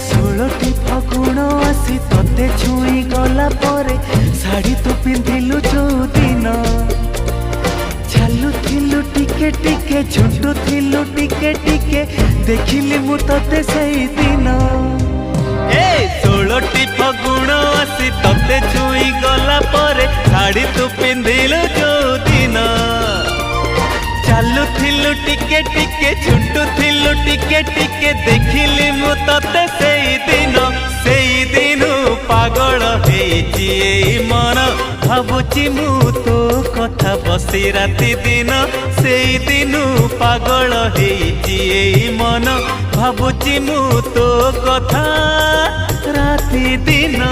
षोलटी फगुण आसी तते छुई गला परे शाढ़ी तू पिंधिलु जो दिन चालू थिलु टिके टिके झुंटू थिलु टिके टिके देखिली मु तते सही दिन। ए 16टी फगुण आसी तते छुई गला परे शाढ़ी तू पिंधिलु जो दिन चालू थिलु टिके टिके झुंटू थिलु टिके टिके देखिली मु तते सेई दिन पागल हेची एई मन भाबुची मु तो कथा बसी राति दिन सेई दिन पागल हेची एई मन भाबुची मु तो कथा राति दिन।